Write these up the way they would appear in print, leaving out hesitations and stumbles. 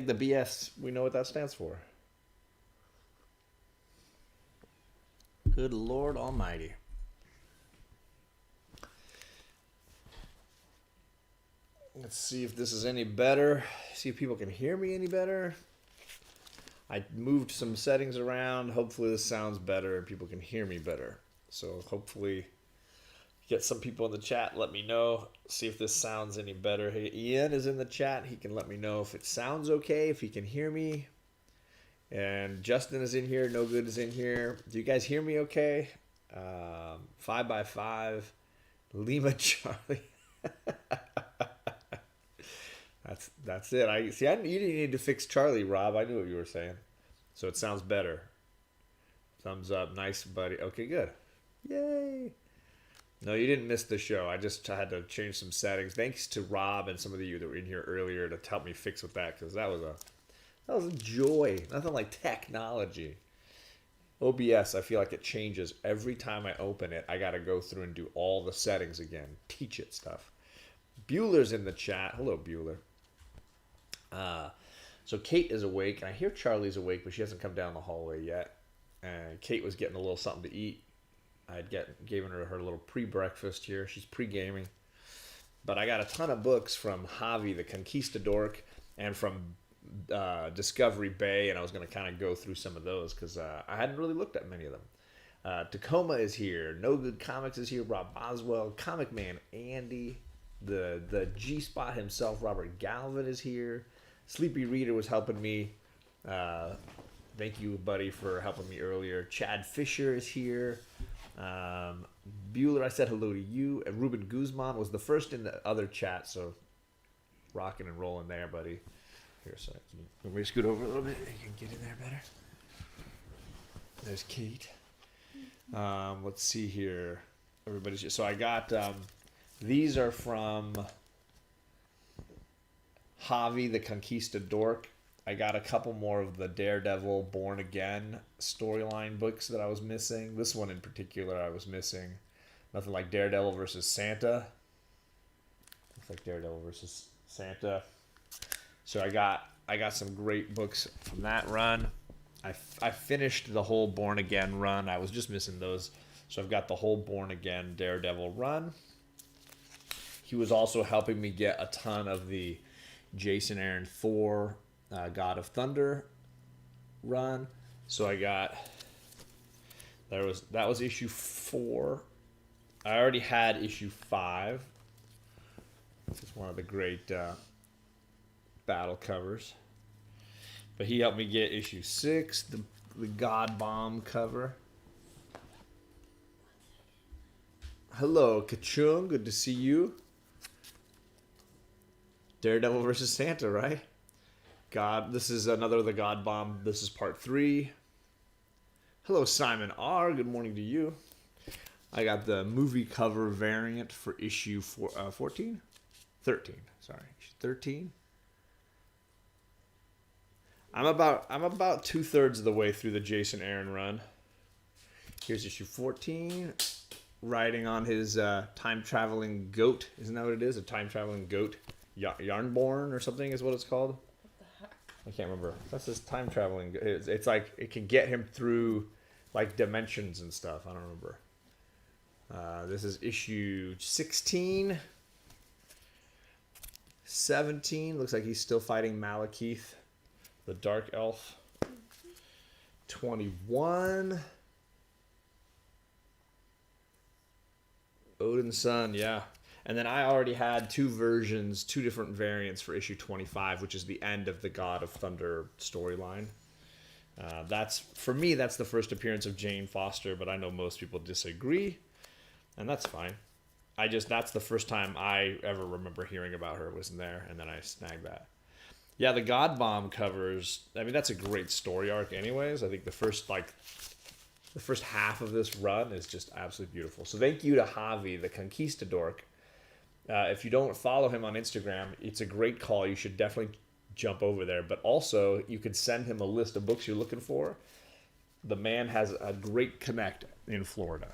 The BS, we know what that stands for. Good Lord Almighty. Let's see if this is any better. See if people can hear me any better. I moved some settings around. Hopefully this sounds better and people can hear me better. So hopefully get some people in the chat. Let me know. See if this sounds any better. Hey, Ian is in the chat. He can let me know if it sounds okay, if he can hear me. And Justin is in here. No Good is in here. Do you guys hear me okay? 5x5. Lima Charlie. That's it. You didn't need to fix Charlie, Rob. I knew what you were saying. So it sounds better. Thumbs up. Nice, buddy. Okay, good. Yay. No, you didn't miss the show. I just had to change some settings. Thanks to Rob and some of you that were in here earlier to help me fix with that, because that was a joy. Nothing like technology. OBS, I feel like it changes every time I open it. I got to go through and do all the settings again. Teach it stuff. Bueller's in the chat. Hello, Bueller. So Kate is awake, and I hear Charlie's awake, but she hasn't come down the hallway yet. And Kate was getting a little something to eat. I'd given her little pre-breakfast here. She's pre-gaming. But I got a ton of books from Javi, the Conquistador, and from Discovery Bay, and I was going to kind of go through some of those because I hadn't really looked at many of them. Tacoma is here. No Good Comics is here. Rob Boswell. Comic Man Andy. The G-Spot himself, Robert Galvin, is here. Sleepy Reader was helping me. Thank you, buddy, for helping me earlier. Chad Fisher is here. Bueller, I said hello to you. And Ruben Guzman was the first in the other chat, so rocking and rolling there, buddy. Here, so let me scoot over a little bit. You can get in there better. There's Kate. Let's see here. Everybody's just, so I got these are from Javi, the Conquistador. I got a couple more of the Daredevil Born Again storyline books that I was missing. This one in particular I was missing. Nothing like Daredevil versus Santa. Looks like Daredevil versus Santa. So I got some great books from that run. I finished the whole Born Again run. I was just missing those. So I've got the whole Born Again Daredevil run. He was also helping me get a ton of the Jason Aaron Thor God of Thunder run. So I got that was issue 4. I already had issue 5. This is one of the great battle covers. But he helped me get issue 6, the God Bomb cover. Hello, Kachung. Good to see you. Daredevil versus Santa, right? God, this is another of the God Bomb. This is part 3. Hello, Simon R. Good morning to you. I got the movie cover variant for issue 14? 13. Sorry, issue 13. I'm about 2/3 of the way through the Jason Aaron run. Here's issue 14. Riding on his time-traveling goat. Isn't that what it is? A time-traveling goat. Yarnborn or something is what it's called. I can't remember. That's his time-traveling. It's like it can get him through like dimensions and stuff. I don't remember. This is issue 16. 17. Looks like he's still fighting Malekith, the Dark Elf. 21. Odin's Son, yeah. And then I already had 2 different variants for issue 25, which is the end of the God of Thunder storyline. For me, that's the first appearance of Jane Foster, but I know most people disagree, and that's fine. That's the first time I ever remember hearing about her was in there, and then I snagged that. Yeah, the God Bomb covers, I mean, that's a great story arc anyways. I think the first half of this run is just absolutely beautiful. So thank you to Javi, the Conquistador. If you don't follow him on Instagram, it's a great call. You should definitely jump over there. But also, you can send him a list of books you're looking for. The man has a great connect in Florida.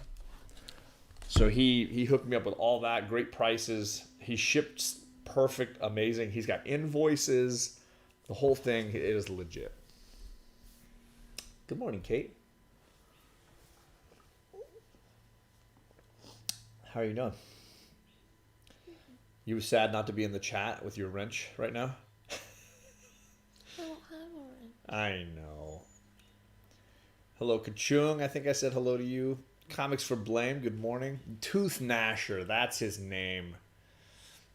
So he hooked me up with all that, great prices. He shipped perfect, amazing. He's got invoices. The whole thing is legit. Good morning, Kate. How are you doing? You were sad not to be in the chat with your wrench right now? I don't have a wrench. I know. Hello, Kachung. I think I said hello to you. Comics for Blame. Good morning. Tooth Gnasher. That's his name.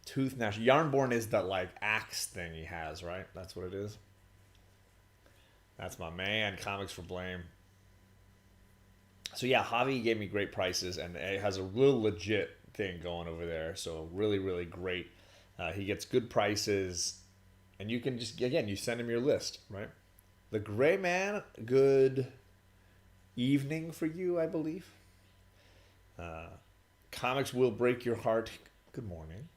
Tooth Gnasher. Yarnborn is that like axe thing he has, right? That's what it is. That's my man. Comics for Blame. So yeah, Javi gave me great prices, and it has a real legit thing going over there. So really, really great. He gets good prices, and you can just again you send him your list, right? The Gray Man. Good evening for you, I believe. Comics will break your heart. Good morning.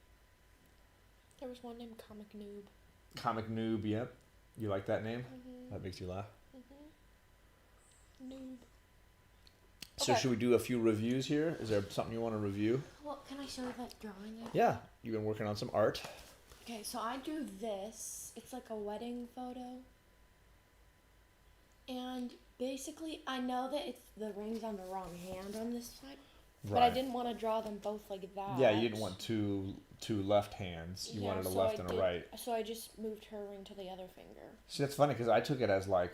There was one named Comic Noob. Comic Noob, yep. You like that name? Mm-hmm. That makes you laugh. Mm-hmm. Noob. So Okay. should we do a few reviews here? Is there something you want to review? Well, can I show you that drawing? Yeah. You've been working on some art. Okay, so I drew this. It's like a wedding photo. And basically, I know that it's the ring's on the wrong hand on this side. But I didn't want to draw them both like that. Yeah, you didn't want two left hands. You wanted a so left and a right. So I just moved her ring to the other finger. See, that's funny because I took it as like,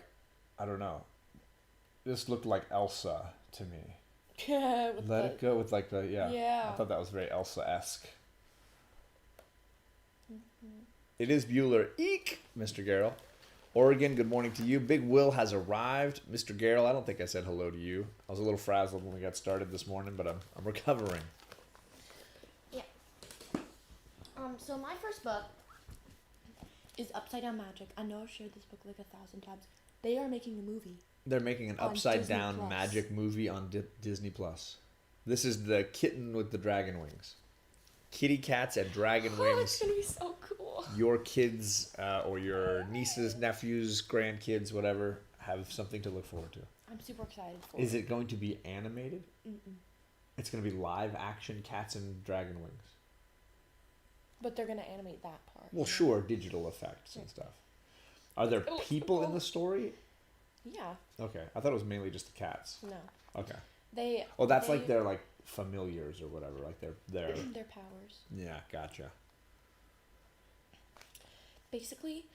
I don't know. This looked like Elsa to me. Let it go with like the, yeah. Yeah. I thought that was very Elsa-esque. It is Bueller. Eek, Mr. Garrell. Oregon, good morning to you. Big Will has arrived. Mr. Garrell, I don't think I said hello to you. I was a little frazzled when we got started this morning, but I'm recovering. Yeah. So my first book is Upside Down Magic. I know I've shared this book like 1,000 times. They are making a movie. They're making an On upside Disney down Plus. magic movie on Disney Plus. This is the kitten with the dragon wings. Kitty cats and dragon Oh, wings. it's gonna be so cool. Your kids or your nieces, nephews, grandkids, whatever, have something to look forward to. I'm super excited for Is it going to be animated? Mm-mm. It's going to be live action cats and dragon wings. But they're gonna animate that part. Well, sure, digital effects and stuff. Are there Oh, people in oh. the story? Yeah. Okay, I thought it was mainly just the cats. No. Okay. They. Oh, that's they, like their like familiars or whatever, like their their powers. Yeah, gotcha. Basically,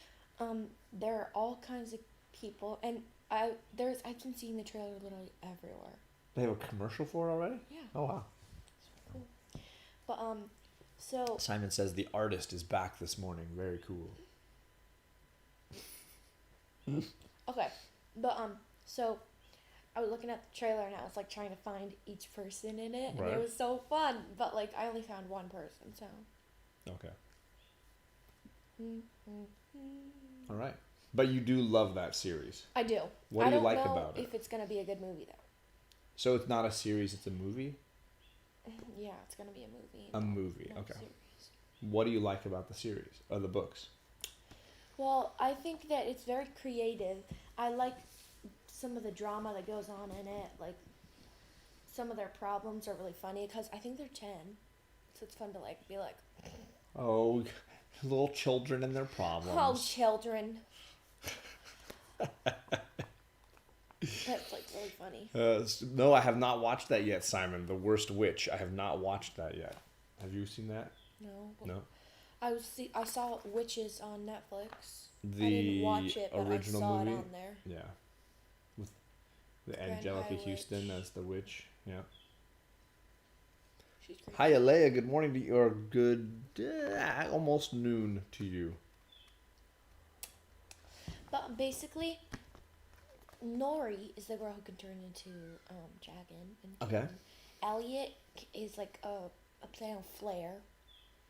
there are all kinds of people, and I've been seeing the trailer literally everywhere. They have a commercial for it already? Yeah. Oh wow. It's cool. But so Simon says the artist is back this morning. Very cool. okay, but so I was looking at the trailer and I was like trying to find each person in it, and Right. it was so fun. But like I only found one person, so. Okay. Mm-hmm. All right. But you do love that series. I do. What do I you don't like know about it? if it's gonna be a good movie though. So it's not a series, it's a movie? Yeah, it's gonna be a movie. A movie, not a okay. series. What do you like about the series or the books? Well, I think that it's very creative. I like some of the drama that goes on in it. Like, some of their problems are really funny because I think they're 10. So it's fun to, like, be like, Oh, little children and their problems. oh, children. That's, like, really funny. No, I have not watched that yet, Simon. The Worst Witch. I have not watched that yet. Have you seen that? No. No. I saw Witches on Netflix. The I didn't watch it, but original I saw movie? it on there. Yeah. With the Grand Angelica High Houston Witch. as the witch. Yeah. She's great. Hi, Alea. Good morning to you, or good, almost noon to you. But basically, Nori is the girl who can turn into dragon. And Okay. Elliot is like a upside down flare,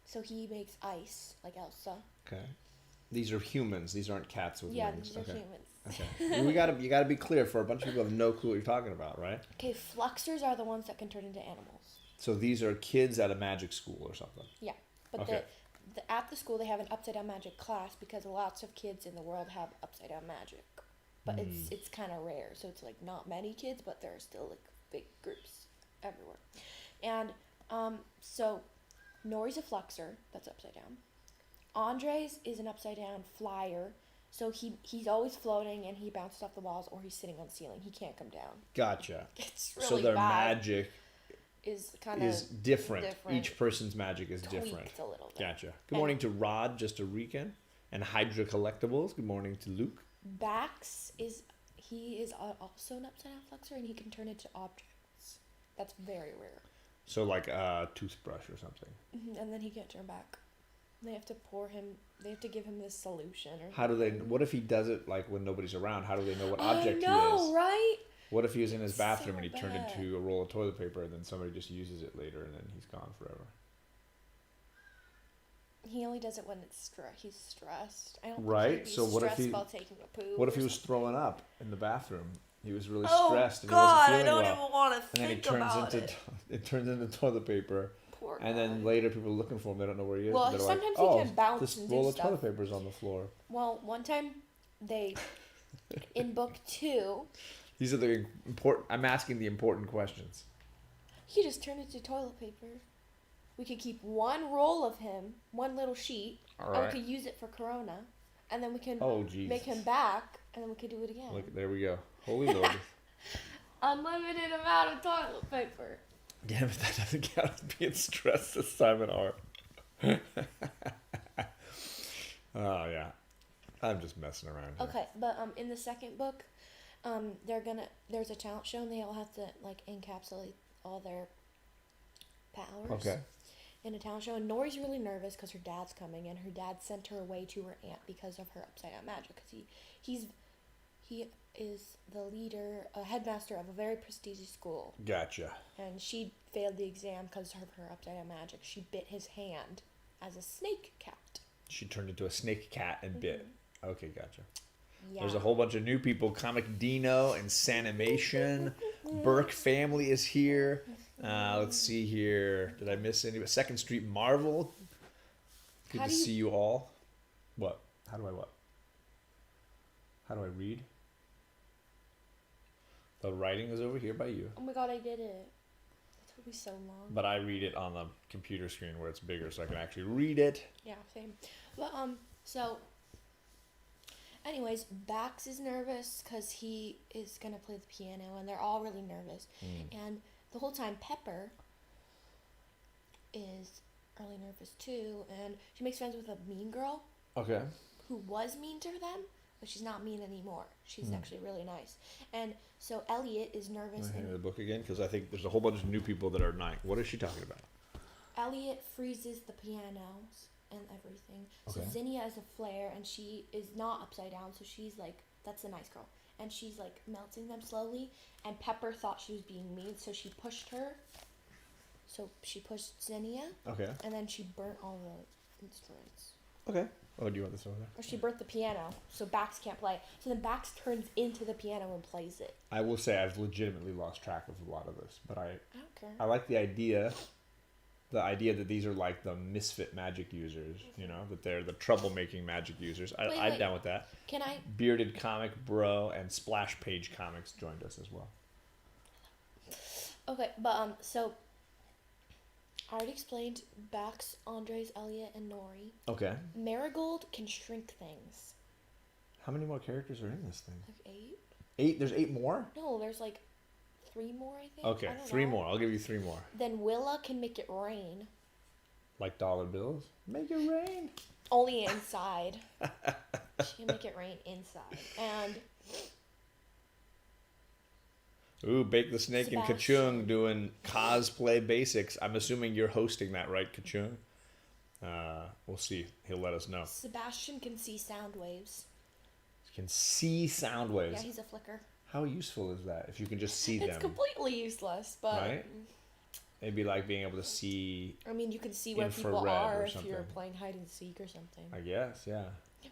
so he makes ice like Elsa. Okay. These are humans. These aren't cats with Yeah, wings. these are Okay. humans. Okay. you gotta be clear for a bunch of people who have no clue what you're talking about, right? Okay, Fluxers are the ones that can turn into animals. So these are kids at a magic school or something. Yeah, but Okay. at the school they have an upside down magic class because lots of kids in the world have upside down magic, but it's kind of rare. So it's like not many kids, but there are still like big groups everywhere. And so Nori's a Fluxer that's upside down. Andres is an upside down flyer. So he's always floating and he bounces off the walls, or he's sitting on the ceiling. He can't come down. Gotcha. It's really So their bad. magic Is kind of is different. Each person's magic is tweaked different. a little bit. Gotcha. Good morning to Rod, just a weekend, and Hydra Collectibles. Good morning to Luke. Bax is also an upside down flexor, and he can turn into objects. That's very rare. So like a toothbrush or something. And then he can't turn back. They have to They have to give him this solution. Or How do they? What if he does it like when nobody's around? How do they know what object I know, he is? right? What if he was in his bathroom So and he turned bad. into a roll of toilet paper, and then somebody just uses it later, and then he's gone forever? He only does it when he's stressed. I don't Right, think he'd be so what if stressed he- while taking a poop. What if or he was something. throwing up in the bathroom? He was really Oh stressed and God, he I wasn't don't feeling well. even want to And then he think turns about into it. it turns into toilet paper. Poor And then guy. later people are looking for him. They don't know where he is. Well, They're sometimes like, he oh, can bounce this and do roll of stuff. toilet paper is on the floor. Well, one time in book 2, These are the important. I'm asking the important questions. he just turned into toilet paper. We could keep one roll of him, one little sheet, All and we right. could use it for Corona, and then we can Oh, Jesus. make him back, and then we could do it again. Look, there we go. Holy Lord. Unlimited amount of toilet paper. Damn it, that doesn't count as being stressed this time in art. Oh, yeah. I'm just messing around here. Okay, but in the second book, there's a talent show, and they all have to like encapsulate all their powers. Okay. In a talent show, and Nori's really nervous because her dad's coming, and her dad sent her away to her aunt because of her upside down magic. Because he is the leader, a headmaster of a very prestigious school, Gotcha. and she failed the exam because of her upside down magic. She bit his hand as a snake cat. She turned into a snake cat and bit. Okay, gotcha. Yeah. There's a whole bunch of new people. Comic Dino and Sanimation. Burke family is here. Let's see here. Did I miss any? Second Street Marvel. Good How to do you- see you all. What? How do I what? How do I read? The writing is over here by you. Oh my god, I did it. It took me so long. But I read it on the computer screen where it's bigger so I can actually read it. Yeah, same. But so anyways, Bax is nervous because he is gonna play the piano, and they're all really nervous. And the whole time, Pepper is really nervous too, and she makes friends with a mean girl Okay. who was mean to them, but she's not mean anymore. She's actually really nice. And so Elliot is nervous, Want to and hand the book again? Because I think there's a whole bunch of new people that are nine. What is she talking about? Elliot freezes the pianos and everything. So Okay. Zinnia is a flare, and she is not upside down, so she's like, that's the nice girl. And she's like melting them slowly, and Pepper thought she was being mean, so she pushed her. So she pushed Zinnia, Okay. and then she burnt all the instruments. Okay. Oh, do you want this over there? Or she burnt the piano, so Bax can't play. So then Bax turns into the piano and plays it. I will say I've legitimately lost track of a lot of this, but I don't care. I like the idea that these are like the misfit magic users, you know, that they're the troublemaking magic users. I'm Wait. down with that. Can I? Bearded Comic Bro and Splash Page Comics joined us as well. Okay, but so I already explained Bax, Andres, Elliot, and Nori. Okay. Marigold can shrink things. How many more characters are in this thing? Like 8? 8? There's 8 more? No, there's like 3 more, I think. Okay, I don't 3 know. more. I'll give you 3 more. Then Willa can make it rain. Like dollar bills? Make it rain. Only inside. She can make it rain inside. And Ooh, Bake the Snake and Sebastian. Kachung doing cosplay basics. I'm assuming you're hosting that, right, Kachung? We'll see. He'll let us know. Sebastian can see sound waves. You can see sound waves. Yeah, he's a flicker. How useful is that if you can just see It's them? completely useless, but Right? It'd be like being able to see, I mean, you can see where people Infrared are or if you're something. playing hide and seek or something. I guess, yeah.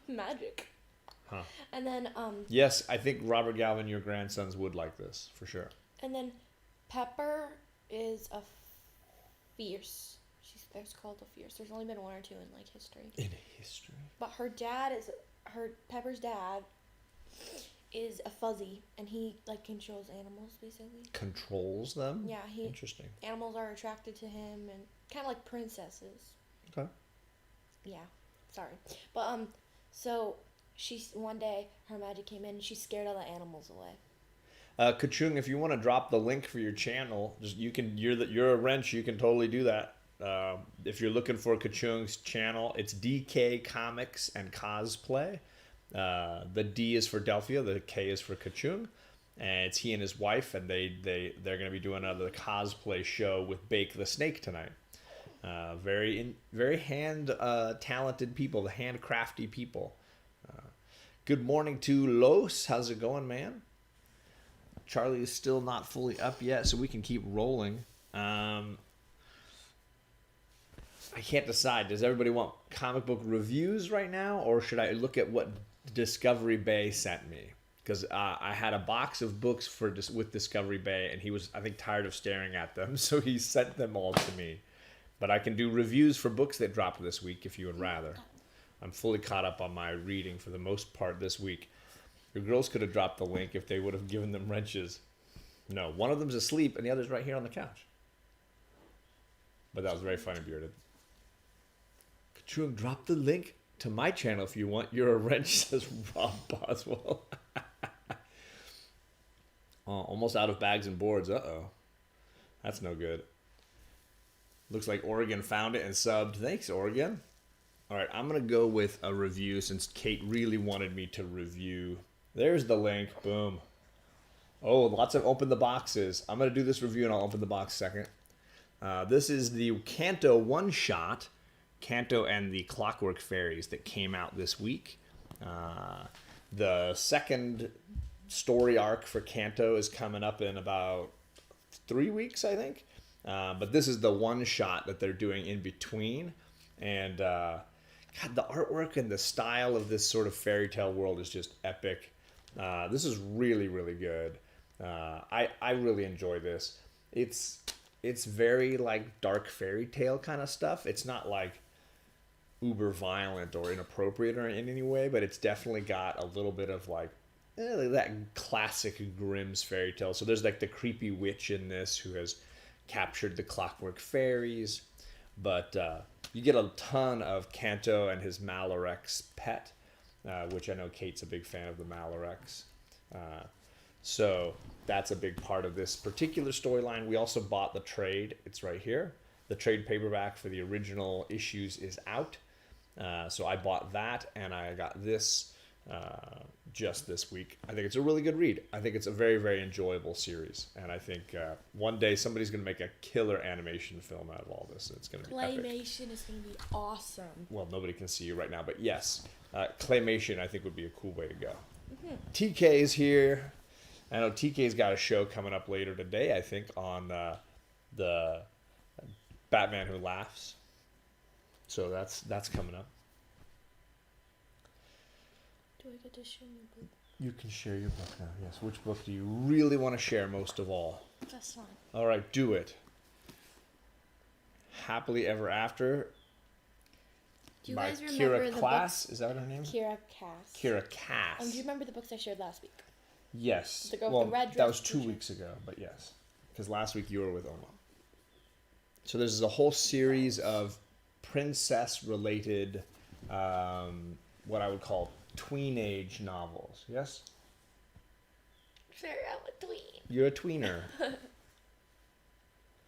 Magic. Huh. And then Yes, I think Robert Galvin, your grandsons, would like this, for sure. Pepper is a fierce. There's called a fierce. There's only been 1 or 2 in like history. In history. But Pepper's dad is a fuzzy, and he like controls animals basically. Controls them? Yeah, Interesting. animals are attracted to him, and kind of like princesses. Okay. Yeah, sorry, but so one day her magic came in and she scared all the animals away. Kachung, if you want to drop the link for your channel, just you're a wrench. You can totally do that. If you're looking for Kachung's channel, it's DK Comics and Cosplay. The D is for Delphia, the K is for Kachung, and it's he and his wife, and they're going to be doing another cosplay show with Bake the Snake tonight. Very hand talented people, the handcrafty people. Good morning to Los. How's it going, man? Charlie is still not fully up yet, so we can keep rolling. I can't decide. Does everybody want comic book reviews right now, or should I look at what Discovery Bay sent me? Because I had a box of books with Discovery Bay, and he was, I think, tired of staring at them, so he sent them all to me. But I can do reviews for books that dropped this week if you would rather. I'm fully caught up on my reading for the most part this week. Your girls could have dropped the link if they would have given them wrenches. No, one of them's asleep and the other's right here on the couch. But that was very funny, Bearded. Kachung, drop the link to my channel if you want. You're a wrench, says Rob Boswell. Oh, almost out of bags and boards. Uh-oh. That's no good. Looks like Oregon found it and subbed. Thanks, Oregon. All right, I'm going to go with a review since Kate really wanted me to review. There's the link. Boom. Oh, lots of open the boxes. I'm going to do this review and I'll open the box second. This is the Kanto one-shot, Kanto and the Clockwork Fairies, that came out this week. The second story arc for Kanto is coming up in about 3 weeks, I think. But this is the one-shot that they're doing in between. And God, the artwork and the style of this sort of fairy tale world is just epic. This is really, really good. I really enjoy this. It's very like dark fairy tale kind of stuff. It's not like uber violent or inappropriate or in any way, but it's definitely got a little bit of like that classic Grimm's fairy tale. So there's like the creepy witch in this who has captured the Clockwork Fairies, but you get a ton of Kanto and his Malarex pet, which I know Kate's a big fan of the Malarex. So that's a big part of this particular storyline. We also bought the trade. It's right here. The trade paperback for the original issues is out. So I bought that, and I got this just this week. I think it's a really good read. I think it's a very, very enjoyable series. And I think one day somebody's going to make a killer animation film out of all this. It's going to be epic. Claymation is going to be awesome. Well, nobody can see you right now, but yes. Claymation, I think, would be a cool way to go. Mm-hmm. TK is here. I know TK's got a show coming up later today, I think, on the Batman Who Laughs. So that's coming up. Do I get to share my book? You can share your book now, yes. Which book do you really want to share most of all? That's fine. All right, do it. Happily Ever After. Do you by guys remember Kira the Klass. books? Is that her name? Kira Cass. Kira Cass. Do you remember the books I shared last week? Yes. The girl well, with the red dress that was 2 t-shirt. weeks ago, but yes. Because last week you were with Oma. So there's a whole series of princess-related, what I would call tween-age novels. Yes? Sure, I'm a tween. You're a tweener.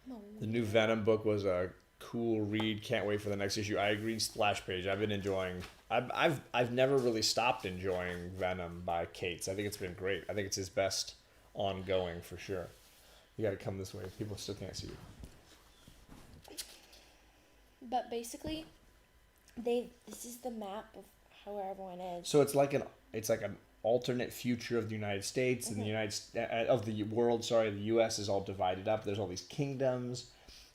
No. The new Venom book was a cool read. Can't wait for the next issue. I agree. Splash Page. I've been enjoying. I've never really stopped enjoying Venom by Cates. I think it's been great. I think it's his best ongoing for sure. You got to come this way. People still can't see you. But basically, this is the map of how everyone is. So it's like an alternate future of the United States and of the world. Sorry, the U.S. is all divided up. There's all these kingdoms,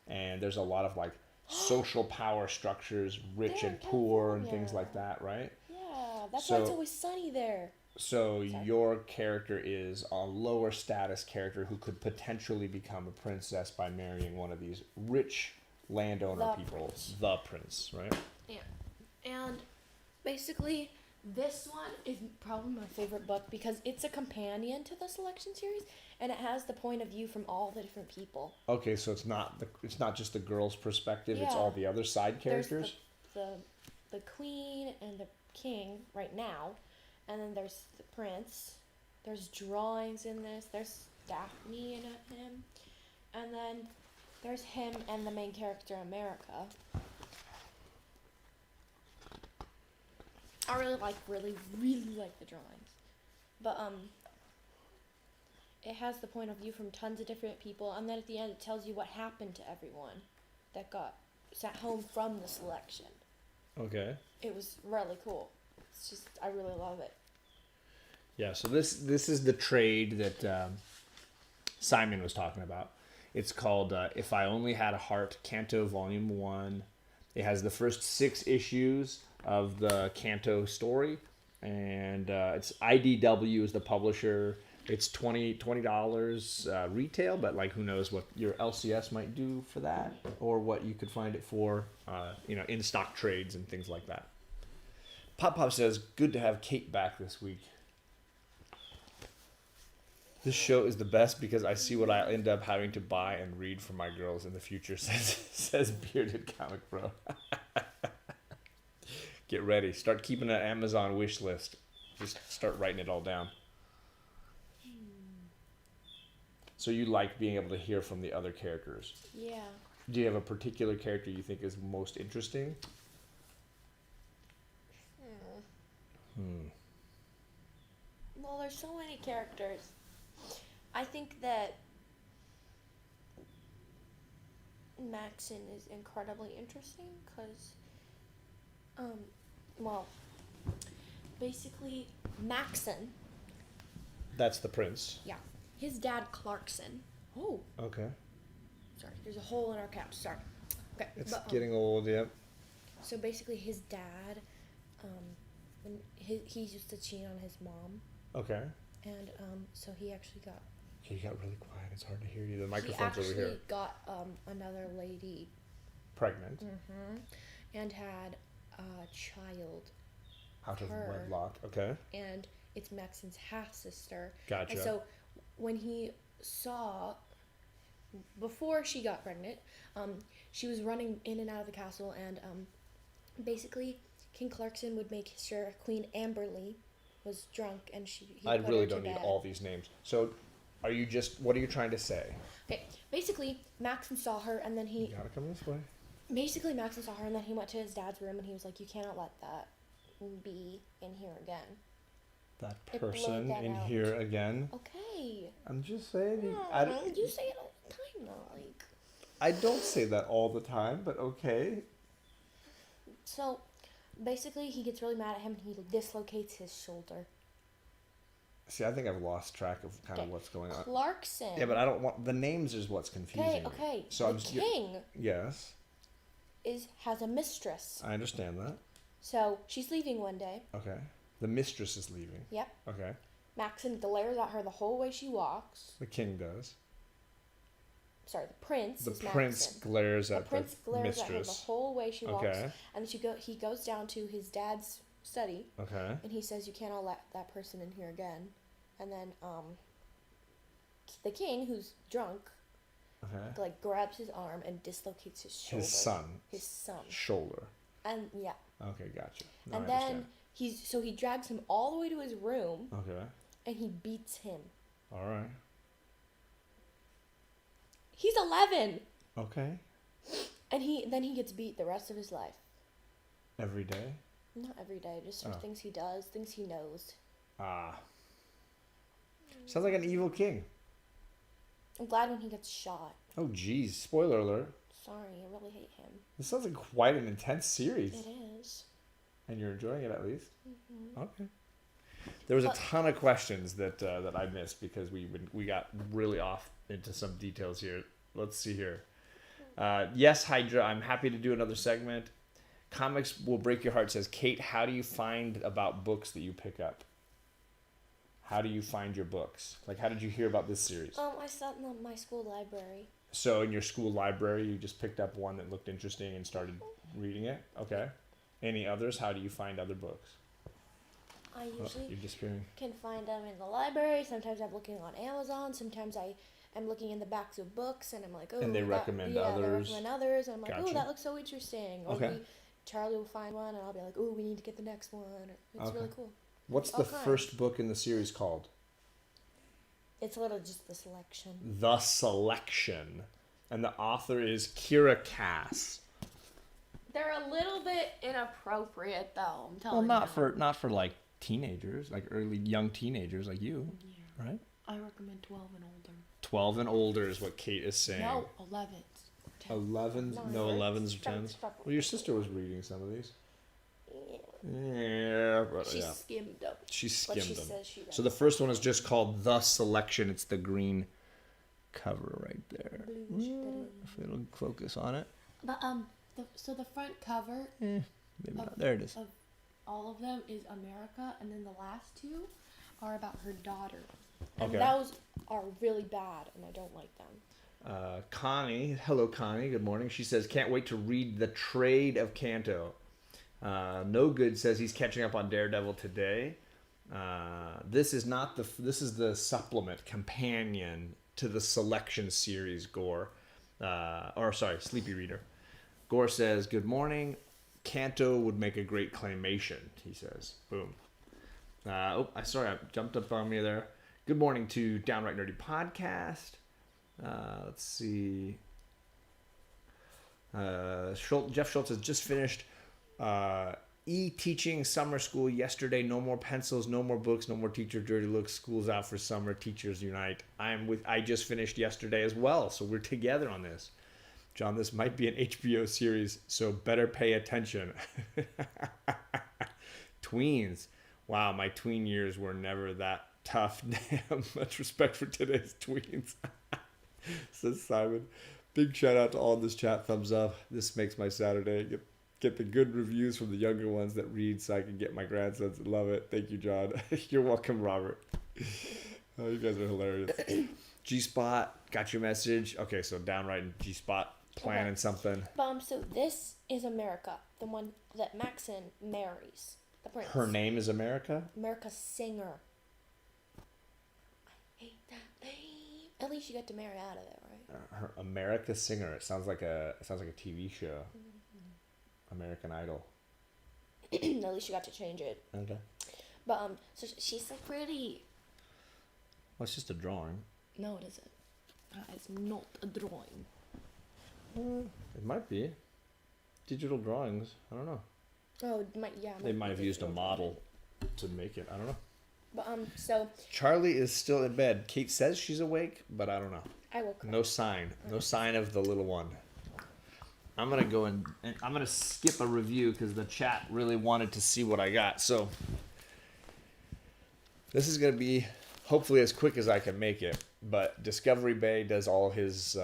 and there's a lot of like social power structures, rich They're and in poor, and California. things like that, right? Yeah, that's why it's always sunny there. So your character is a lower status character who could potentially become a princess by marrying one of these rich landowner people. The prince, right? Yeah. And basically, this one is probably my favorite book because it's a companion to the selection series, and it has the point of view from all the different people. Okay, so it's not just the girl's perspective. It's Yeah. all the other side characters. There's the queen and the king right now, And then there's the prince. There's drawings in this. There's Daphne in him. And then there's him and the main character, America. I really like the drawings. But it has the point of view from tons of different people, and then at the end it tells you what happened to everyone that got sent home from the selection. Okay. It was really cool. It's just, I really love it. Yeah, so this is the trade that Simon was talking about. It's called If I Only Had a Heart, Canto Volume 1. It has the first 6 issues of the Canto story, and it's IDW is the publisher. It's $20 retail, but like who knows what your LCS might do for that, or what you could find it for, in stock trades and things like that. Pop Pop says, good to have Kate back this week. This show is the best because I see what I end up having to buy and read for my girls in the future, says Bearded Comic Bro. Get ready. Start keeping an Amazon wish list. Just start writing it all down. So you like being able to hear from the other characters. Yeah. Do you have a particular character you think is most interesting? Well, there's so many characters. I think that Maxon is incredibly interesting because, basically, Maxon, That's the prince. yeah, his dad Clarkson. Oh, Okay. sorry, there's a hole in our couch. Sorry. Okay, It's but, getting old, yep. so basically, his dad, when he used to cheat on his mom, Okay. and so he actually got Okay, you got really quiet. It's hard to hear you. The he microphone's actually over here. got another lady Pregnant. and had a child, Out of her. wedlock. Okay. and it's Maxon's half sister. Gotcha. And so when he saw, before she got pregnant, she was running in and out of the castle, and basically King Clarkson would make sure Queen Amberly was drunk, and he I put really her to don't need bed. all these names. So, what are you trying to say? Okay, basically Maxon saw her, and then You gotta come this way. Maxon saw her, and then he went to his dad's room, and he was like, "You cannot let that be in here again." That It blurred person that in out. here again. Okay. I'm just saying. You say it all the time, though. Like, I don't say that all the time, but okay. so, basically, he gets really mad at him, and he dislocates his shoulder. See, I think I've lost track of kind of Okay. what's going on. Clarkson. Yeah, but I don't want the names is what's confusing. Okay. Me. So the I'm king yes, has a mistress. I understand that. So she's leaving one day. Okay. The mistress is leaving. Yep. Okay. Maxon glares at her the whole way she walks. The king does. Sorry, the prince. The is prince Maxon. glares The at prince the glares at her the mistress. whole way she walks. Okay. And then he goes down to his dad's study, Okay. and he says, "You cannot let that person in here again." And then the king, who's drunk, Okay. like grabs his arm and dislocates his shoulder. His son. Shoulder. And yeah. Okay, gotcha. Now And I then understand. he drags him all the way to his room, Okay. and he beats him. All right. He's 11, Okay. and he gets beat the rest of his life. Every day. Not every day, just for Oh. things he does, things he knows. Ah. Sounds like an evil king. I'm glad when he gets shot. Oh, geez. Spoiler alert. Sorry, I really hate him. This sounds like quite an intense series. It is. And you're enjoying it at least? Mm-hmm. Okay. There was a But- ton of questions that I missed because we got really off into some details here. Let's see here. Yes, Hydra, I'm happy to do another segment. Comics Will Break Your Heart says, Kate, how do you find about books that you pick up? How do you find your books? Like, how did you hear about this series? I sat in my school library. So in your school library, you just picked up one that looked interesting and started reading it? Okay. Any others? How do you find other books? I Oh, usually you're disappearing. can find them in the library. Sometimes I'm looking on Amazon. Sometimes I am looking in the backs of books, and I'm like, oh, And they that- recommend yeah, others. They recommend others, and I'm like, Gotcha. oh, that looks so interesting. Or Okay. Charlie will find one, and I'll be like, oh, we need to get the next one. It's Okay. really cool. What's the All kinds. first book in the series called? It's literally just the selection. The Selection. And the author is Kira Cass. They're a little bit inappropriate, though. I'm telling Well, you. not for like teenagers, like early young teenagers like you, right? I recommend 12 and older. 12 and older is what Kate is saying. No, 11. 11s? No, 11s or 10s. Well, your sister was reading some of these. Yeah, but She yeah. skimmed them. She But skimmed she them. says she read So the first one is just called The Selection. It's the green cover right there. If it'll focus on it. But so the front cover Maybe not. There it is. of all of them is America, and then the last two are about her daughter. And Okay. those are really bad, and I don't like them. Connie, hello Connie, good morning. She says, can't wait to read The Trade of Canto. No Good says he's catching up on Daredevil today. This is the supplement companion to the Selection series. Gore, Sleepy Reader. Gore says, good morning. Canto would make a great claymation. He says, boom. I jumped up on me there. Good morning to Downright Nerdy Podcast. Let's see. Jeff Schultz has just finished e-teaching summer school yesterday. No more pencils, no more books, no more teacher dirty looks. School's out for summer. Teachers unite. I just finished yesterday as well, so we're together on this. John, this might be an HBO series, so better pay attention. Tweens. Wow, my tween years were never that tough. Damn, much respect for today's tweens. Says Simon. Big shout out to all in this chat. Thumbs up. This makes my Saturday. Get the good reviews from the younger ones that read so I can get my grandsons to love it. Thank you, John. You're welcome, Robert. Oh, you guys are hilarious. G-Spot, got your message. Okay, so Downright and G-Spot planning something. So this is America, the one that Maxon marries. The prince. Her name is America? America Singer. I hate that name. At least you got to marry out of there, right? Her America Singer. It sounds like a TV show. American Idol. At least you got to change it. Okay. But so she's so pretty. Well, it's just a drawing. No, it isn't. It's not a drawing. It might be. Digital drawings. I don't know. Oh, it might, yeah. They might have used a model to make it. I don't know. But so Charlie is still in bed. Kate says she's awake, but I don't know. I woke up. No sign. No sign of the little one. I'm gonna go and I'm gonna skip a review because the chat really wanted to see what I got. So this is gonna be hopefully as quick as I can make it. But Discovery Bay does all his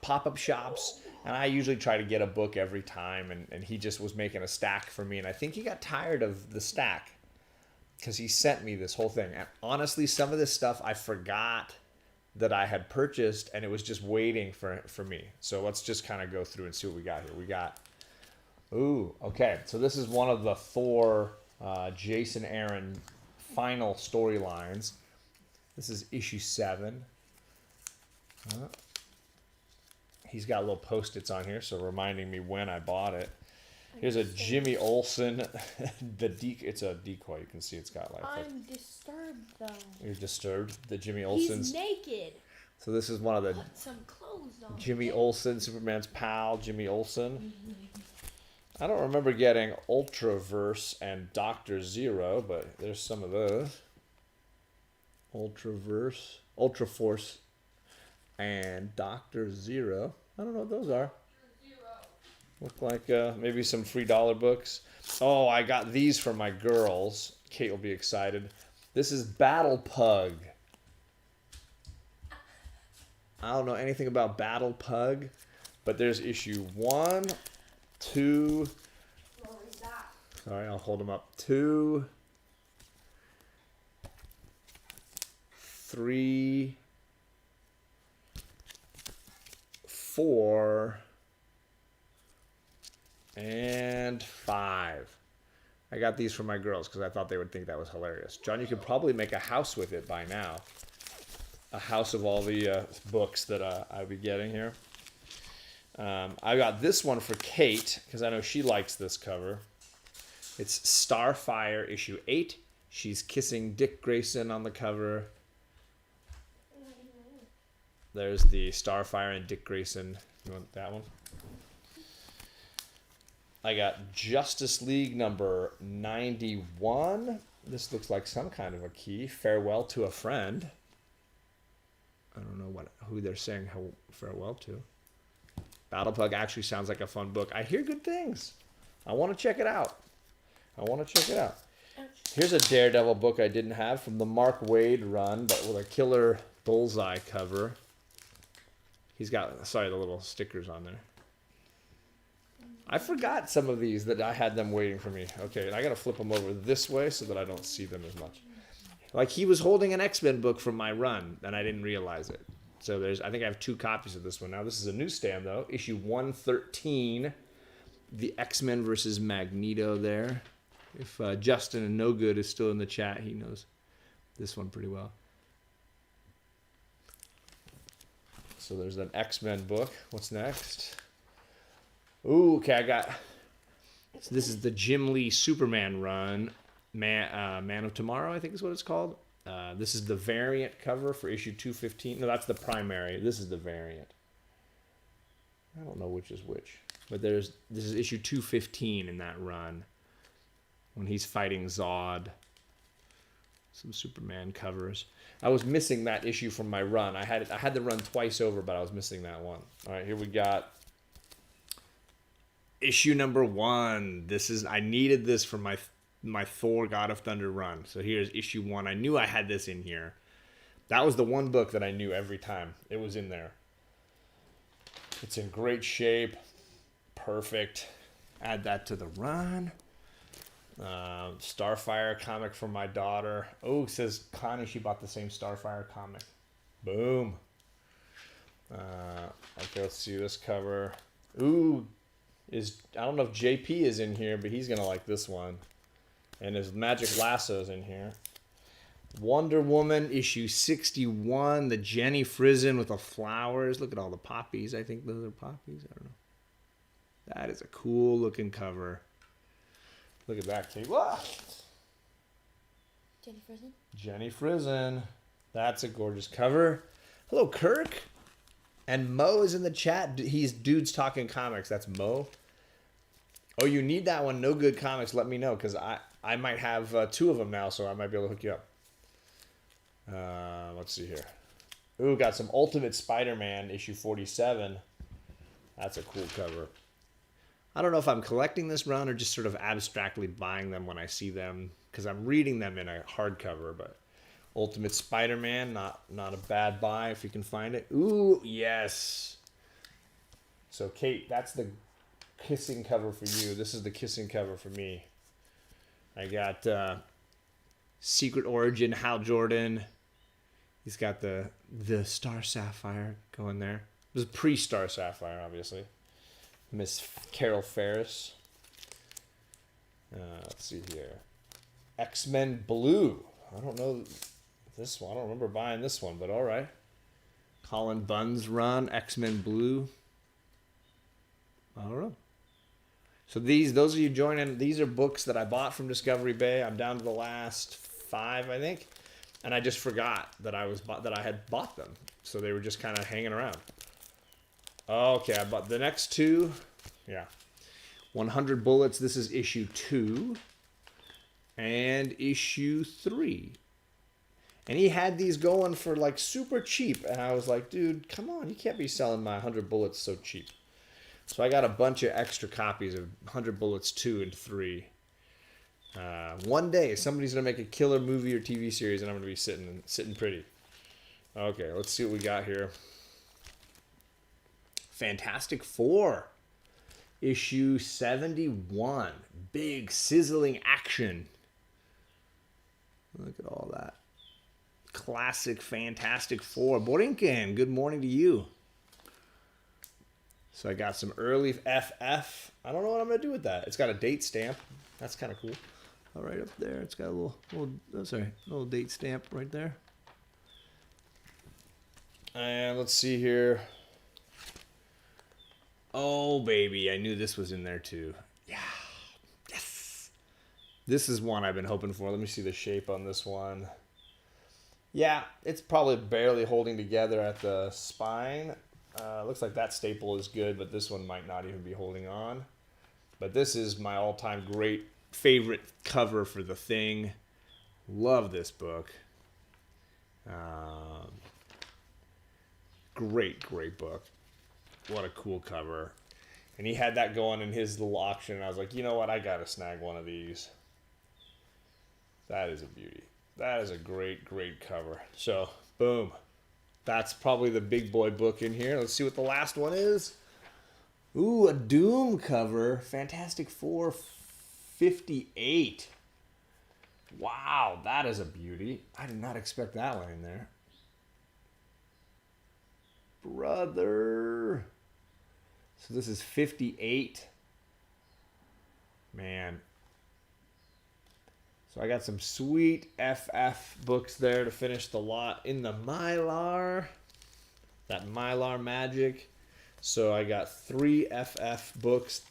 pop-up shops, and I usually try to get a book every time. And he just was making a stack for me, and I think he got tired of the stack because he sent me this whole thing. And honestly, some of this stuff I forgot that I had purchased, and it was just waiting for me. So let's just kind of go through and see what we got here. We got, okay. So this is one of the Thor, Jason Aaron final storylines. This is issue 7. He's got little Post-its on here, so reminding me when I bought it. Here's a Jimmy Olsen. It's a decoy. You can see it's got like. I'm disturbed though. You're disturbed. The Jimmy He's Olsen's. naked. So this is one of the Put some clothes on. Jimmy Olsen, Superman's pal, Jimmy Olsen. I don't remember getting Ultraverse and Dr. Zero, but there's some of those. Ultraforce, and Dr. Zero. I don't know what those are. Look like maybe some free dollar books. Oh, I got these for my girls. Kate will be excited. This is Battle Pug. I don't know anything about Battle Pug, but there's issue 1, 2. What was that? Sorry, I'll hold them up. 2, 3, 4, and 5. I got these for my girls because I thought they would think that was hilarious. John, you could probably make a house with it by now. A house of all the books that I'll be getting here. I got this one for Kate because I know she likes this cover. It's Starfire issue 8. She's kissing Dick Grayson on the cover. There's the Starfire and Dick Grayson. You want that one? I got Justice League number 91. This looks like some kind of a key. Farewell to a Friend. I don't know who they're saying farewell to. Battle Pug actually sounds like a fun book. I hear good things. I want to check it out. Here's a Daredevil book I didn't have from the Mark Waid run, but with a killer bullseye cover. He's got, the little stickers on there. I forgot some of these that I had them waiting for me. Okay, and I got to flip them over this way so that I don't see them as much. Like he was holding an X-Men book from my run, and I didn't realize it. So I think I have 2 copies of this one now. This is a newsstand though, issue 113, the X-Men versus Magneto there. If Justin and No Good is still in the chat, he knows this one pretty well. So there's an X-Men book. What's next? Ooh, okay, so this is the Jim Lee Superman run, Man of Tomorrow, I think is what it's called. This is the variant cover for issue 215. No, that's the primary. This is the variant. I don't know which is which. But this is issue 215 in that run. When he's fighting Zod. Some Superman covers. I was missing that issue from my run. I had the run twice over, but I was missing that one. All right, here we got issue number 1. I needed this for my Thor God of Thunder run. So here's issue 1. I knew I had this in here. That was the one book that I knew every time. It was in there. It's in great shape. Perfect. Add that to the run. Starfire comic from my daughter. Oh, it says Connie, she bought the same Starfire comic. Boom. Okay, let's see this cover. Ooh, I don't know if JP is in here, but he's gonna like this one. And his Magic Lasso's in here. Wonder Woman issue 61, the Jenny Frison with the flowers. Look at all the poppies. I think those are poppies. I don't know. That is a cool looking cover. Look at that, Kate. Whoa! Jenny Frison? Jenny Frison. That's a gorgeous cover. Hello, Kirk. And Mo is in the chat. He's Dudes Talking Comics. That's Mo. Oh, you need that one. No Good Comics. Let me know, because I might have 2 of them now, so I might be able to hook you up. Let's see here. Ooh, got some Ultimate Spider-Man issue 47. That's a cool cover. I don't know if I'm collecting this run or just sort of abstractly buying them when I see them, because I'm reading them in a hardcover, but Ultimate Spider-Man, not a bad buy if you can find it. Ooh, yes. So, Kate, that's the kissing cover for you. This is the kissing cover for me. I got Secret Origin Hal Jordan. He's got the Star Sapphire going there. This is pre-Star Sapphire, obviously. Miss Carol Ferris. Let's see here. X-Men Blue. I don't know this one. I don't remember buying this one, but all right. Colin Bunn's run, X-Men Blue. I don't know. So those of you joining, these are books that I bought from Discovery Bay. I'm down to the last 5, I think, and I just forgot that I had bought them. So they were just kind of hanging around. Okay, I bought the next 2. Yeah, 100 Bullets. This is issue 2 and issue 3. And he had these going for like super cheap, and I was like, dude, come on, you can't be selling my 100 Bullets so cheap. So I got a bunch of extra copies of 100 Bullets 2 and 3. One day, somebody's going to make a killer movie or TV series, and I'm going to be sitting pretty. Okay, let's see what we got here. Fantastic Four. Issue 71. Big, sizzling action. Look at all that. Classic Fantastic Four. Borinkin, good morning to you. So I got some early FF. I don't know what I'm going to do with that. It's got a date stamp. That's kind of cool. All right up there. It's got a little date stamp right there. And let's see here. Oh, baby. I knew this was in there too. Yeah. Yes. This is one I've been hoping for. Let me see the shape on this one. Yeah, it's probably barely holding together at the spine. Looks like that staple is good, but this one might not even be holding on. But this is my all-time great favorite cover for The Thing. Love this book. Great book. What a cool cover. And he had that going in his little auction, and I was like, you know what? I got to snag one of these. That is a beauty. That is a great cover. So, boom. That's probably the big boy book in here. Let's see what the last one is. Ooh, a Doom cover. Fantastic Four 58. Wow, that is a beauty. I did not expect that one in there. Brother. So this is 58. Man. So I got some sweet FF books there to finish the lot in the Mylar. That Mylar magic. So I got 3 FF books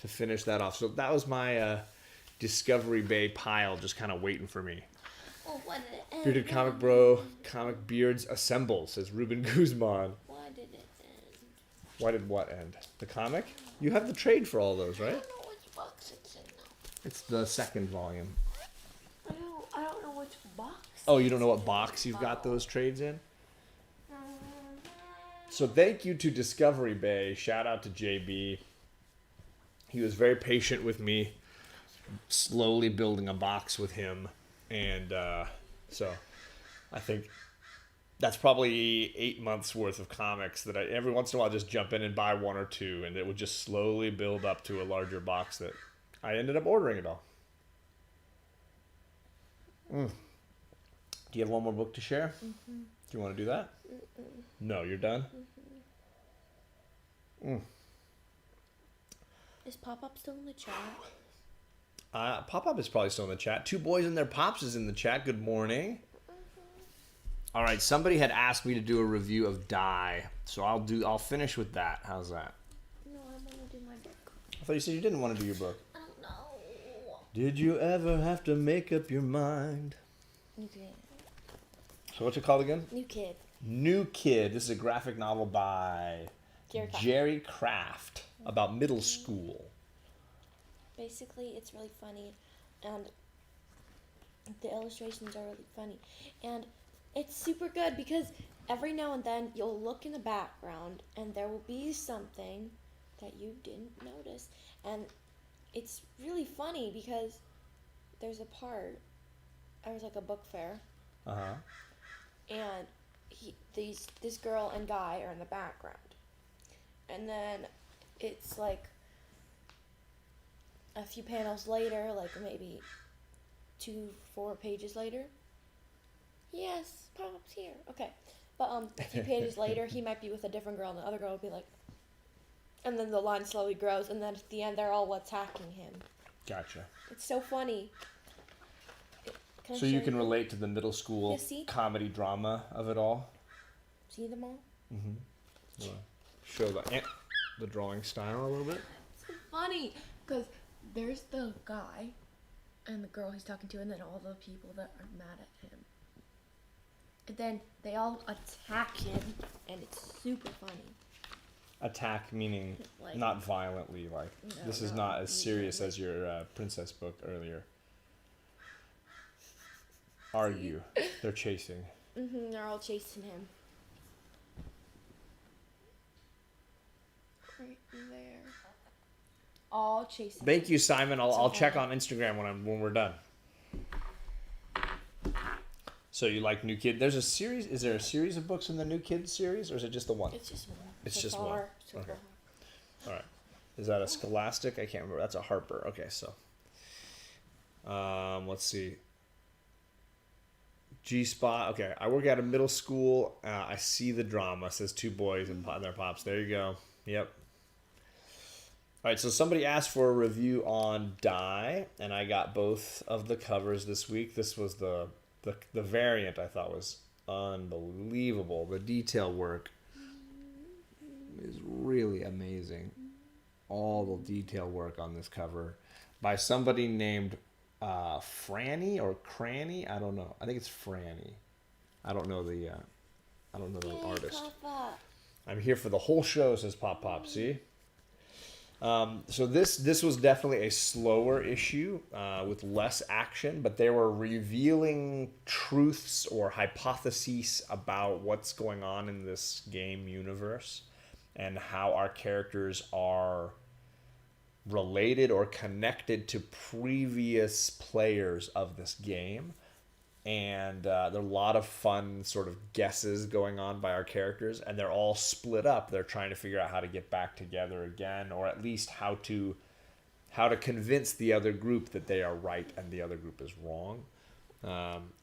to finish that off. So that was my Discovery Bay pile just kind of waiting for me. Oh, what did it end? Bearded Comic Bro, Comic Beards Assemble, says Ruben Guzman. Why did it end? Why did what end? The comic? You have the trade for all those, I right? don't know which box it's in now. It's the second volume. I don't know which box. Oh, you don't know what box you've got those trades in? So thank you to Discovery Bay. Shout out to JB. He was very patient with me, slowly building a box with him. And so I think that's probably 8 months worth of comics that I every once in a while just jump in and buy 1 or 2, and it would just slowly build up to a larger box that I ended up ordering it all. Do you have one more book to share? Mm-hmm. Do you want to do that? Mm-mm. No, you're done? Is Pop-Up still in the chat? Pop-Up is probably still in the chat. Two Boys and Their Pops is in the chat. Good morning. All right, somebody had asked me to do a review of Die, so I'll finish with that. How's that? No, I want to do my book. I thought you said you didn't want to do your book. I don't know. Did you ever have to make up your mind? New Kid. So what's it called again? New Kid. New Kid. This is a graphic novel by Jerry Craft about middle school. Basically, it's really funny, and the illustrations are really funny, and it's super good because every now and then you'll look in the background and there will be something that you didn't notice, and it's really funny because there's a part. I was like a book fair, and this girl and guy are in the background, and then it's like a few panels later, like maybe 2-4 pages later. Yes, Pop's here. Okay. But a few pages later, he might be with a different girl, and the other girl will be like, and then the line slowly grows, and then at the end, they're all attacking him. Gotcha. It's so funny. So you can relate to the middle school comedy drama of it all? See them all? Mm-hmm. Show the drawing style a little bit? It's so funny, because there's the guy and the girl he's talking to, and then all the people that are mad at him. And then they all attack him, and it's super funny. Attack meaning Like, not violently, like no, this is not as serious as your princess book earlier. Argue. They're chasing. They're all chasing him. right there. All chasing. Thank you, Simon. I'll check on Instagram when we're done. So you like New Kid? There's a series. Is there a series of books in the New Kid series, or is it just the one? It's just one. It's So just far, one. so Okay. far. All right. Is that a Scholastic? I can't remember. That's a Harper. Okay, so. Let's see. G-Spot. Okay, I work at a middle school. I see the drama. Says Two Boys and Their Pops. There you go. Yep. All right, so somebody asked for a review on Die, and I got both of the covers this week. This was the variant I thought was unbelievable. The detail work is really amazing. All the detail work on this cover by somebody named Franny or Cranny. I don't know. I think it's Franny. I don't know the artist. Papa. I'm here for the whole show, says Pop Pop. See. So this was definitely a slower issue with less action, but they were revealing truths or hypotheses about what's going on in this game universe and how our characters are related or connected to previous players of this game. And there are a lot of fun sort of guesses going on by our characters, and they're all split up. They're trying to figure out how to get back together again, or at least how to convince the other group that they are right and the other group is wrong.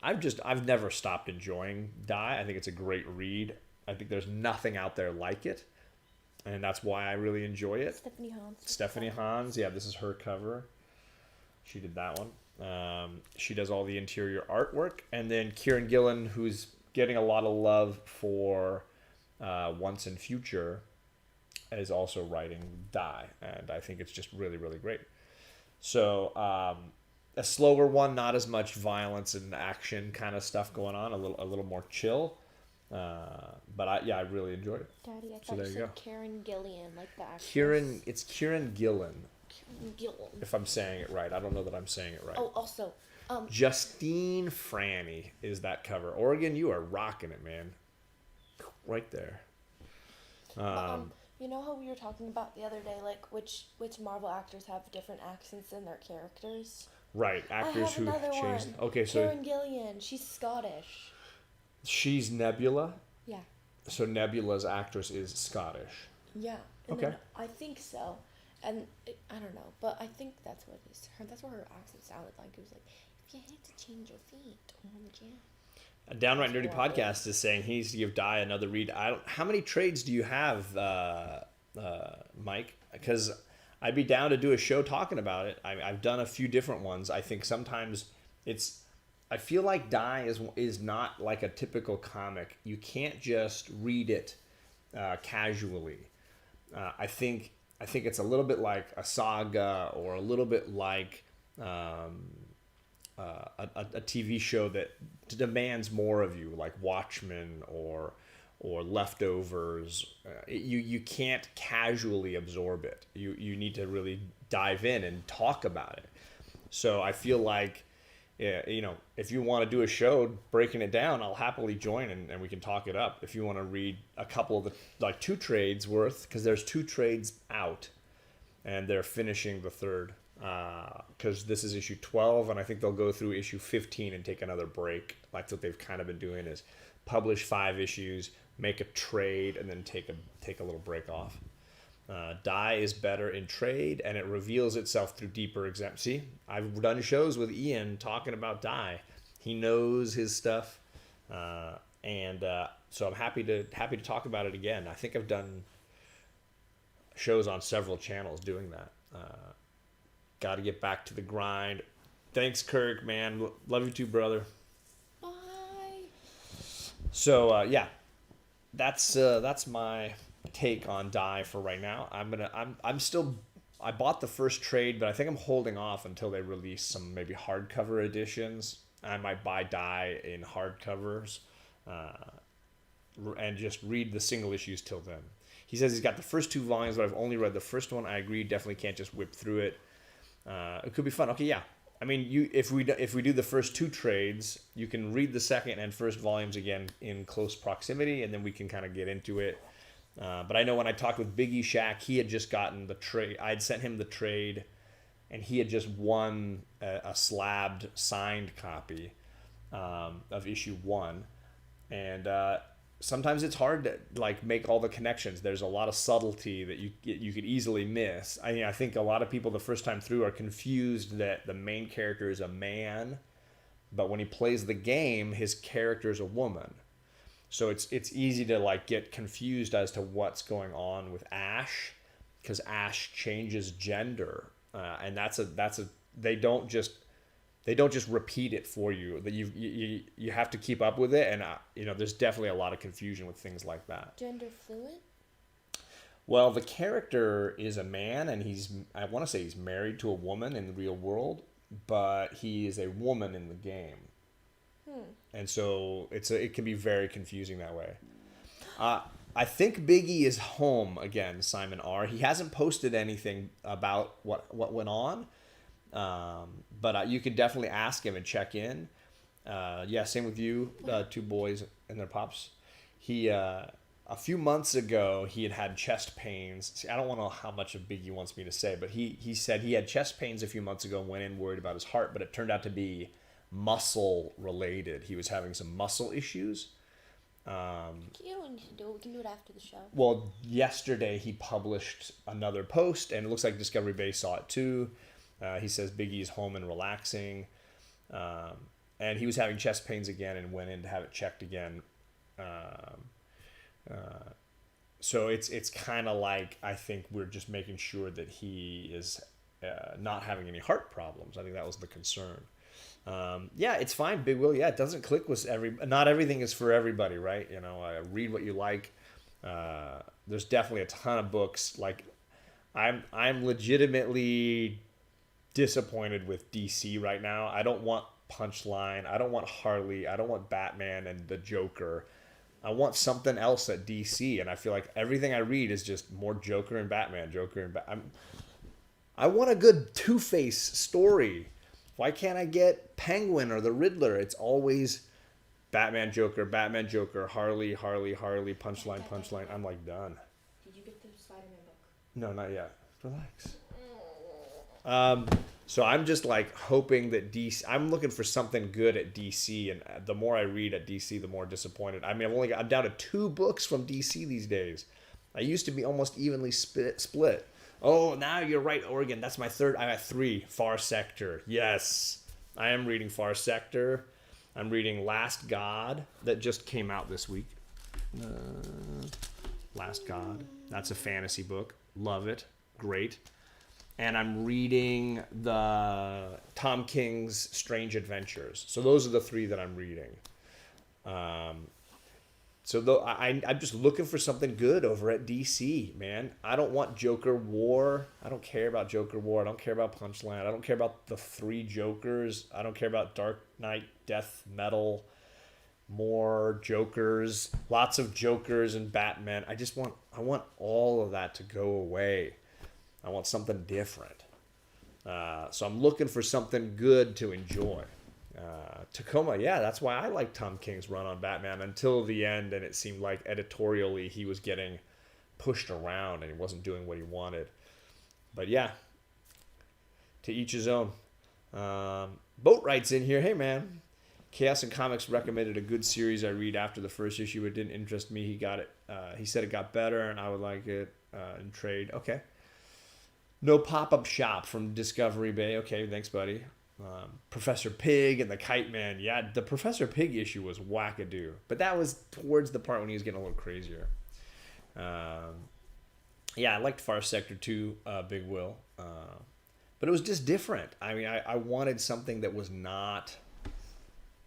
I've never stopped enjoying Die. I think it's a great read. I think there's nothing out there like it, and that's why I really enjoy it. Stephanie Hans, yeah, this is her cover. She did that one. She does all the interior artwork, and then Kieran Gillen, who's getting a lot of love for Once and Future, is also writing Die, and I think it's just really, really great. So a slower one, not as much violence and action kind of stuff going on, a little more chill. But I really enjoyed it. Daddy, I So thought there you you said go. Karen Gillian, like the actress. It's Kieran Gillen, Karen Gillian. if I'm saying it right. I don't know that I'm saying it right. Oh, also, Justine Franny is that cover. Oregon, you are rocking it, man. Right there. you know how we were talking about the other day, like which Marvel actors have different accents in their characters? Right, actors I have who another changed. one. Okay, so Karen Gillian, she's Scottish. she's Nebula. Yeah. So Nebula's actress is Scottish. Yeah. And Okay. then I think so. And I don't know, but I think that's what that's what her accent sounded like. It was like, if you had to change your feet on the jam. A Downright Nerdy Horrible. Podcast is saying he needs to give Die another read. How many trades do you have, Mike? Because I'd be down to do a show talking about it. I've done a few different ones. I think sometimes I feel like Die is not like a typical comic. You can't just read it casually. I think it's a little bit like a saga, or a little bit like a TV show that demands more of you, like Watchmen or Leftovers. You can't casually absorb it. You need to really dive in and talk about it. So I feel like, if you want to do a show breaking it down, I'll happily join and we can talk it up. If you want to read a couple of the 2 trades worth, because there's 2 trades out, and they're finishing the 3rd. Because this is issue 12, and I think they'll go through issue 15 and take another break. That's what they've kind of been doing, is publish 5 issues, make a trade, and then take a little break off. Die is better in trade, and it reveals itself through deeper exam. See, I've done shows with Ian talking about Die. He knows his stuff, and so I'm happy to talk about it again. I think I've done shows on several channels doing that. Got to get back to the grind. Thanks, Kirk, man. Love you too, brother. Bye. So that's my take on Die for right now. I bought the first trade, but I think I'm holding off until they release some maybe hardcover editions. I might buy Die in hardcovers, and just read the single issues till then. He says he's got the first 2 volumes, but I've only read the first one. I agree, definitely can't just whip through it. It could be fun. Okay, yeah. I mean, if we do the first 2 trades, you can read the second and first volumes again in close proximity, and then we can kind of get into it. But I know when I talked with Biggie Shack, he had just gotten the trade. I had sent him the trade, and he had just won a slabbed signed copy of issue 1. And sometimes it's hard to make all the connections. There's a lot of subtlety that you could easily miss. I think a lot of people the first time through are confused that the main character is a man, but when he plays the game, his character is a woman. So it's easy to get confused as to what's going on with Ash, because Ash changes gender, and they don't just repeat it for you. That you have to keep up with it, and there's definitely a lot of confusion with things like that. Gender fluid? Well, the character is a man, and I want to say he's married to a woman in the real world, but he is a woman in the game. And so it can be very confusing that way. I think Biggie is home again, Simon R. He hasn't posted anything about what went on, but you could definitely ask him and check in. Yeah, same with you, two boys and their pops. He a few months ago he had chest pains. See, I don't know how much of Biggie wants me to say, but he said he had chest pains a few months ago and went in worried about his heart, but it turned out to be muscle related. He was having some muscle issues. You don't need to do it. We can do it after the show. Well, yesterday he published another post, and it looks like Discovery Bay saw it too. He says Biggie's home and relaxing, and he was having chest pains again and went in to have it checked again. So it's kind of like, I think we're just making sure that he is not having any heart problems. I think that was the concern. Yeah, it's fine, Big Will. Yeah, it doesn't click with not everything is for everybody, right? You know, read what you like. There's definitely a ton of books. Like, I'm legitimately disappointed with DC right now. I don't want Punchline. I don't want Harley. I don't want Batman and the Joker. I want something else at DC, and I feel like everything I read is just more Joker and Batman, I want a good Two-Face story. Why can't I get Penguin or the Riddler? It's always Batman, Joker, Harley, Punchline. I'm like done. Did you get the Spider-Man book? No, not yet. Relax. So I'm just like hoping that DC. I'm looking for something good at DC, and the more I read at DC, the more disappointed. I mean, I'm down to 2 books from DC these days. I used to be almost evenly split. Oh, now you're right, Oregon. That's my third. I'm at 3. Far Sector. Yes, I am reading Far Sector. I'm reading Last God that just came out this week. Last God. That's a fantasy book. Love it. Great. And I'm reading the Tom King's Strange Adventures. So those are the 3 that I'm reading. I'm just looking for something good over at DC, man. I don't want Joker War. I don't care about Joker War. I don't care about Punchline. I don't care about the 3 Jokers. I don't care about Dark Knight, Death Metal, more Jokers, lots of Jokers and Batman. I want all of that to go away. I want something different. So I'm looking for something good to enjoy. Tacoma, yeah, that's why I like Tom King's run on Batman until the end, and it seemed like editorially he was getting pushed around and he wasn't doing what he wanted. But yeah, to each his own. Boat Wright's in here. Hey, man. Chaos and Comics recommended a good series I read after the first issue. It didn't interest me. He got it. He said it got better, and I would like it in trade. Okay. No Pop-Up Shop from Discovery Bay. Okay, thanks, buddy. Professor Pig and the Kite Man. Yeah, the Professor Pig issue was wackadoo. But that was towards the part when he was getting a little crazier. Yeah, I liked Far Sector too, Big Will. But it was just different. I mean, I wanted something that was not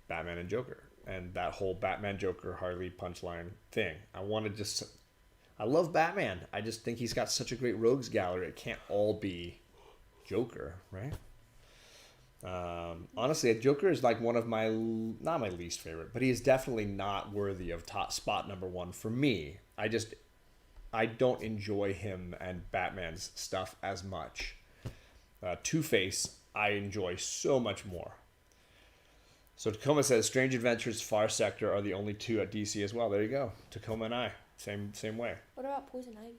Batman and Joker. And that whole Batman, Joker, Harley, Punchline thing. I love Batman. I just think he's got such a great rogues gallery. It can't all be Joker, right? Honestly, Joker is like one of my, not my least favorite, but he is definitely not worthy of top spot number 1 for me. I don't enjoy him and Batman's stuff as much. Two-Face, I enjoy so much more. So Tacoma says Strange Adventures, Far Sector are the only 2 at DC as well. There you go. Tacoma and I, same way. What about Poison Ivy?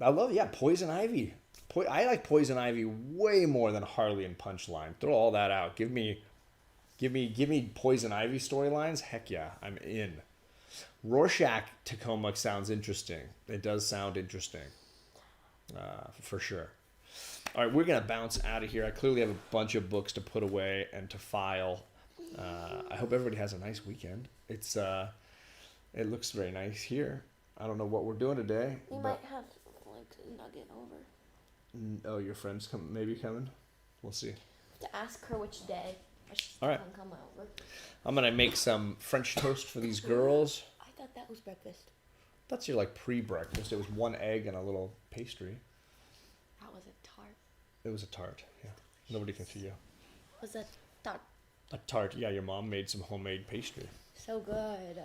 I love, Poison Ivy. I like Poison Ivy way more than Harley and Punchline. Throw all that out. Give me Poison Ivy storylines. Heck yeah, I'm in. Rorschach Tacoma sounds interesting. It does sound interesting, for sure. All right, we're gonna bounce out of here. I clearly have a bunch of books to put away and to file. I hope everybody has a nice weekend. It looks very nice here. I don't know what we're doing today. We might have like Nugget over. Oh, your friend's maybe coming? We'll see. To ask her which day. All right. Come over. I'm going to make some French toast for these girls. I thought that was breakfast. That's your like pre-breakfast. It was 1 egg and a little pastry. That was a tart. It was a tart, yeah. Nobody can see you. Was a tart. A tart. Yeah, your mom made some homemade pastry. So good.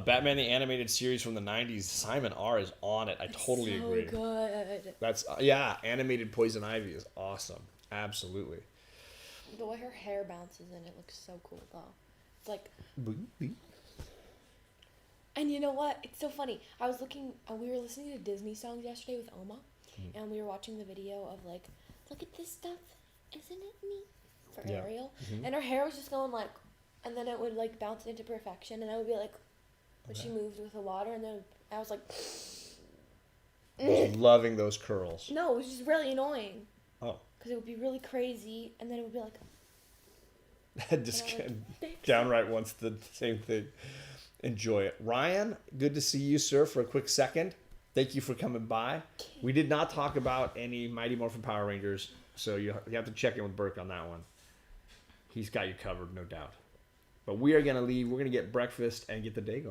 Batman the animated series from the 90s. Simon R is on it. I totally so agree. good. That's yeah, animated Poison Ivy is awesome. Absolutely. The way her hair bounces in it looks so cool though. It's like, and you know what? It's so funny. I was looking. We were listening to Disney songs yesterday with Oma, and we were watching the video of like, look at this stuff, isn't it neat? For Yeah. Ariel, and her hair was just going like, and then it would like bounce into perfection, and I would be like, when she moved with the water, and then I was like, Just loving those curls. no, it was just really annoying Oh. because it would be really crazy, and then it would be like, Just And I would fix it. downright wants the same thing. Enjoy it. Ryan, good to see you, sir, for a quick second. Thank you for coming by. We did not talk about any Mighty Morphin Power Rangers, so you have to check in with Burke on that one. He's got you covered, no doubt. But we are going to leave. We're going to get breakfast and get the day going.